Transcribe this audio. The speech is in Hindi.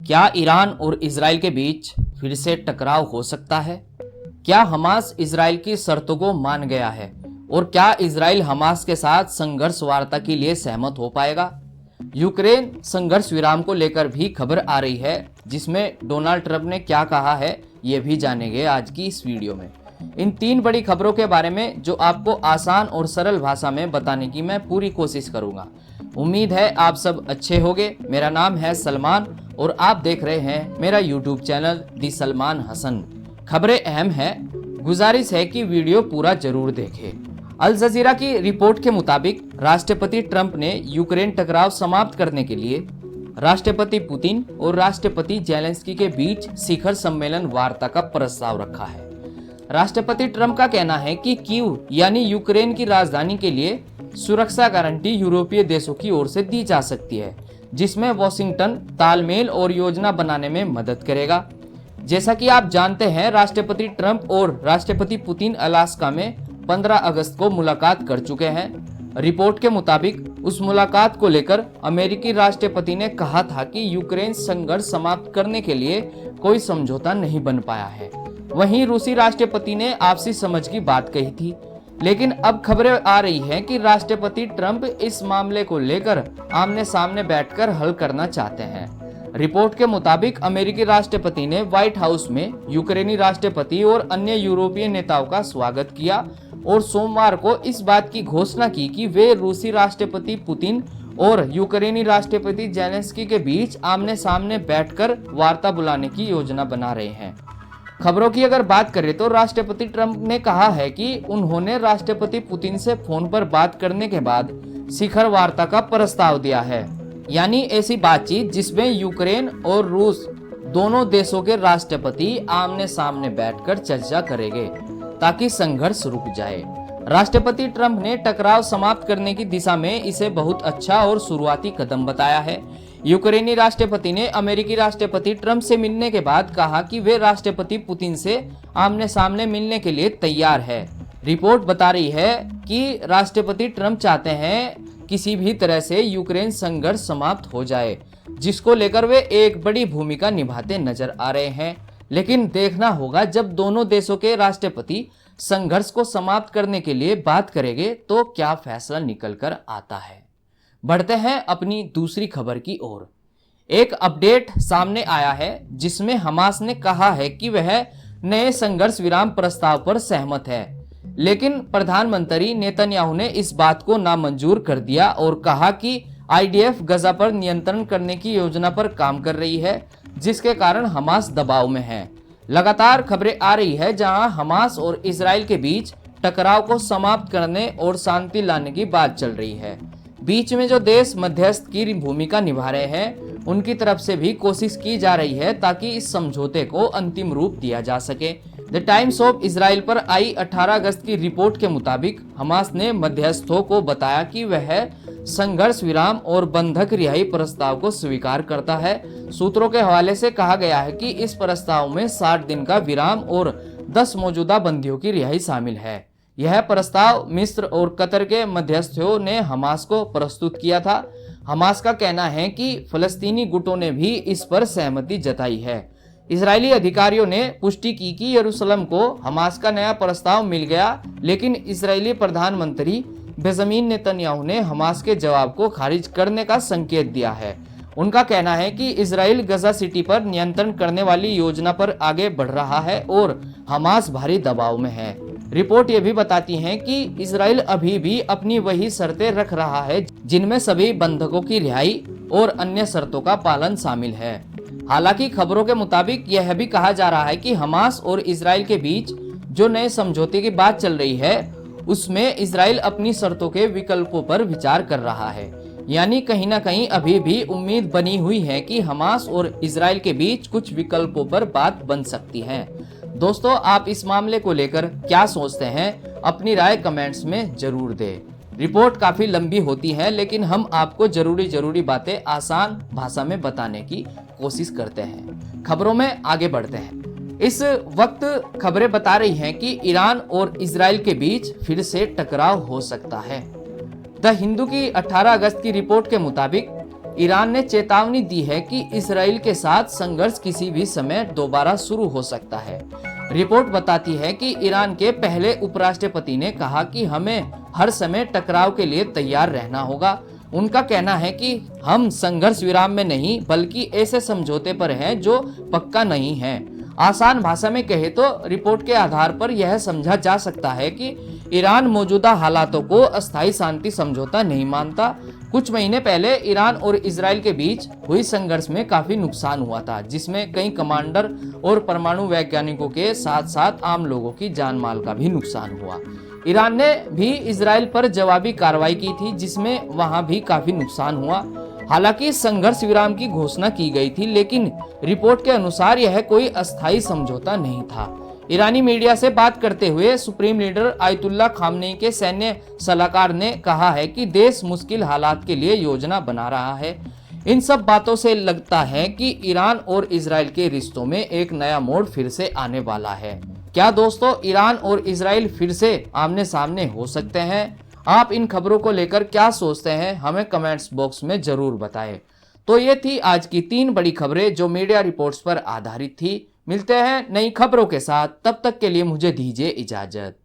क्या ईरान और इजराइल के बीच फिर से टकराव हो सकता है? क्या हमास इजराइल की शर्तों को मान गया है और क्या इजराइल हमास के साथ संघर्ष वार्ता के लिए सहमत हो पाएगा? यूक्रेन संघर्ष विराम को लेकर भी खबर आ रही है, जिसमें डोनाल्ड ट्रंप ने क्या कहा है ये भी जानेंगे आज की इस वीडियो में। इन 3 बड़ी खबरों के बारे में जो आपको आसान और सरल भाषा में बताने की मैं पूरी कोशिश करूंगा। उम्मीद है आप सब अच्छे होंगे। मेरा नाम है सलमान और आप देख रहे हैं मेरा यूट्यूब चैनल दी सलमान हसन। खबरें अहम है, गुजारिश है कि वीडियो पूरा जरूर देखें। अल जजीरा की रिपोर्ट के मुताबिक राष्ट्रपति ट्रंप ने यूक्रेन टकराव समाप्त करने के लिए राष्ट्रपति पुतिन और राष्ट्रपति जेलेंस्की के बीच शिखर सम्मेलन वार्ता का प्रस्ताव रखा है। राष्ट्रपति ट्रंप का कहना है कि कीव यानी यूक्रेन की राजधानी के लिए सुरक्षा गारंटी यूरोपीय देशों की ओर से दी जा सकती है, जिसमें वॉशिंगटन तालमेल और योजना बनाने में मदद करेगा। जैसा कि आप जानते हैं, राष्ट्रपति ट्रंप और राष्ट्रपति पुतिन अलास्का में 15 अगस्त को मुलाकात कर चुके हैं। रिपोर्ट के मुताबिक उस मुलाकात को लेकर अमेरिकी राष्ट्रपति ने कहा था कि यूक्रेन संघर्ष समाप्त करने के लिए कोई समझौता नहीं बन पाया है। वहीं रूसी राष्ट्रपति ने आपसी समझ की बात कही थी, लेकिन अब खबरें आ रही हैं कि राष्ट्रपति ट्रंप इस मामले को लेकर आमने सामने बैठकर हल करना चाहते हैं। रिपोर्ट के मुताबिक अमेरिकी राष्ट्रपति ने व्हाइट हाउस में यूक्रेनी राष्ट्रपति और अन्य यूरोपीय नेताओं का स्वागत किया और सोमवार को इस बात की घोषणा की कि वे रूसी राष्ट्रपति पुतिन और यूक्रेनी राष्ट्रपति जेलेंस्की के बीच आमने सामने बैठकर वार्ता बुलाने की योजना बना रहे हैं। खबरों की अगर बात करें तो राष्ट्रपति ट्रंप ने कहा है कि उन्होंने राष्ट्रपति पुतिन से फोन पर बात करने के बाद शिखर वार्ता का प्रस्ताव दिया है, यानी ऐसी बातचीत जिसमें यूक्रेन और रूस दोनों देशों के राष्ट्रपति आमने सामने बैठकर चर्चा करेंगे ताकि संघर्ष रुक जाए। राष्ट्रपति ट्रंप ने टकराव समाप्त करने की दिशा में इसे बहुत अच्छा और शुरुआती कदम बताया है। यूक्रेनी राष्ट्रपति ने अमेरिकी राष्ट्रपति ट्रंप से मिलने के बाद कहा कि वे राष्ट्रपति पुतिन से आमने सामने मिलने के लिए तैयार है। रिपोर्ट बता रही है कि राष्ट्रपति ट्रंप चाहते हैं किसी भी तरह से यूक्रेन संघर्ष समाप्त हो जाए, जिसको लेकर वे एक बड़ी भूमिका निभाते नजर आ रहे हैं। लेकिन देखना होगा जब दोनों देशों के राष्ट्रपति संघर्ष को समाप्त करने के लिए बात करेंगे तो क्या फैसला निकल कर आता है। बढ़ते हैं अपनी दूसरी खबर की ओर। एक अपडेट सामने आया है जिसमें हमास ने कहा है कि वह नए संघर्ष विराम प्रस्ताव पर सहमत है, लेकिन प्रधानमंत्री नेतन्याहू ने इस बात को नामंजूर कर दिया और कहा कि आईडीएफ गजा पर नियंत्रण करने की योजना पर काम कर रही है, जिसके कारण हमास दबाव में है। लगातार खबरें आ रही है जहां हमास और इजराइल के बीच टकराव को समाप्त करने और शांति लाने की बात चल रही है। बीच में जो देश मध्यस्थ की भूमिका निभा रहे हैं उनकी तरफ से भी कोशिश की जा रही है ताकि इस समझौते को अंतिम रूप दिया जा सके। द टाइम्स ऑफ इजराइल पर आई 18 अगस्त की रिपोर्ट के मुताबिक हमास ने मध्यस्थों को बताया कि वह संघर्ष विराम और बंधक रिहाई प्रस्ताव को स्वीकार करता है। सूत्रों के हवाले से कहा गया है कि इस प्रस्ताव में 60 दिन का विराम और 10 मौजूदा बंदियों की रिहाई शामिल है। यह प्रस्ताव मिस्र और कतर के मध्यस्थों ने हमास को प्रस्तुत किया था। हमास का कहना है कि फलस्तीनी गुटों ने भी इस पर सहमति जताई है। इजरायली अधिकारियों ने पुष्टि की कि यरूशलेम को हमास का नया प्रस्ताव मिल गया, लेकिन इजरायली प्रधानमंत्री बेंजामिन नेतन्याहू ने हमास के जवाब को खारिज करने का संकेत दिया है। उनका कहना है कि इजराइल गजा सिटी पर नियंत्रण करने वाली योजना पर आगे बढ़ रहा है और हमास भारी दबाव में है। रिपोर्ट ये भी बताती है कि इजराइल अभी भी अपनी वही शर्तें रख रहा है, जिनमें सभी बंधकों की रिहाई और अन्य शर्तों का पालन शामिल है। हालांकि खबरों के मुताबिक यह भी कहा जा रहा है कि हमास और इजराइल के बीच जो नए समझौते की बात चल रही है उसमें इजराइल अपनी शर्तों के विकल्पों पर विचार कर रहा है, यानी कहीं ना कहीं अभी भी उम्मीद बनी हुई है कि हमास और इजराइल के बीच कुछ विकल्पों पर बात बन सकती है। दोस्तों, आप इस मामले को लेकर क्या सोचते हैं? अपनी राय कमेंट्स में जरूर दें। रिपोर्ट काफी लंबी होती है, लेकिन हम आपको जरूरी बातें आसान भाषा में बताने की कोशिश करते हैं। खबरों में आगे बढ़ते हैं। इस वक्त खबरें बता रही हैं कि ईरान और इजराइल के बीच फिर से टकराव हो सकता है। द हिंदू की 18 अगस्त की रिपोर्ट के मुताबिक ईरान ने चेतावनी दी है कि इसराइल के साथ संघर्ष किसी भी समय दोबारा शुरू हो सकता है। रिपोर्ट बताती है कि ईरान के पहले उपराष्ट्रपति ने कहा कि हमें हर समय टकराव के लिए तैयार रहना होगा। उनका कहना है कि हम संघर्ष विराम में नहीं बल्कि ऐसे समझौते पर हैं जो पक्का नहीं है। आसान भाषा में कहे तो रिपोर्ट के आधार पर यह समझा जा सकता है कि ईरान मौजूदा हालातों को अस्थायी शांति समझौता नहीं मानता। कुछ महीने पहले ईरान और इजराइल के बीच हुई संघर्ष में काफी नुकसान हुआ था, जिसमें कई कमांडर और परमाणु वैज्ञानिकों के साथ साथ आम लोगों की जान माल का भी नुकसान हुआ। ईरान ने भी इजराइल पर जवाबी कार्रवाई की थी, जिसमें वहां भी काफी नुकसान हुआ। हालांकि संघर्ष विराम की घोषणा की गई थी, लेकिन रिपोर्ट के अनुसार यह कोई अस्थायी समझौता नहीं था। ईरानी मीडिया से बात करते हुए सुप्रीम लीडर आयतुल्ला खामनेई के सैन्य सलाहकार ने कहा है कि देश मुश्किल हालात के लिए योजना बना रहा है। इन सब बातों से लगता है कि ईरान और इजराइल के रिश्तों में एक नया मोड़ फिर से आने वाला है। क्या दोस्तों, ईरान और इजराइल फिर से आमने सामने हो सकते हैं? आप इन खबरों को लेकर क्या सोचते हैं, हमें कमेंट्स बॉक्स में जरूर बताएं। तो ये थी आज की 3 बड़ी खबरें जो मीडिया रिपोर्ट्स पर आधारित थी। मिलते हैं नई खबरों के साथ, तब तक के लिए मुझे दीजिए इजाजत।